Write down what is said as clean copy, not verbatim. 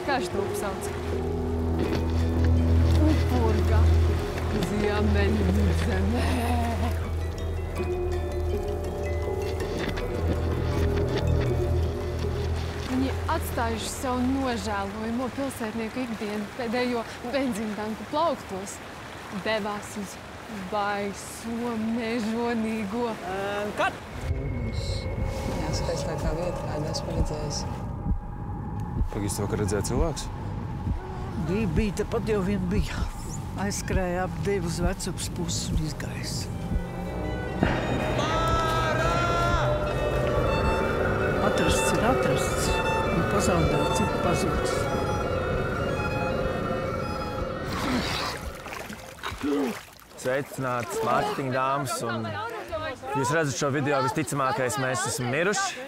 Kā viņš to sauc? Upurga. Ziemeļvidzemē. Viņi atstājuši savu nožēlojamo pilsētnieku ikdienu pēdējo benzīntanku plauktos. Devās uz baiso, mežonīgo. Kad? Jā, skaistākā vieta, kādu esmu redzējis. Pagīst, vakar redzēja cilvēks? Bija, tepat jau vien bija. Aizskrēja ap divu uz vecupas puses un izgājis. Atrasts ir atrasts, un pazaudēts ir pazudis. Sveicināts mārketinga dāmas, un jūs redzat šo video, visticamākais mēs esam miruši.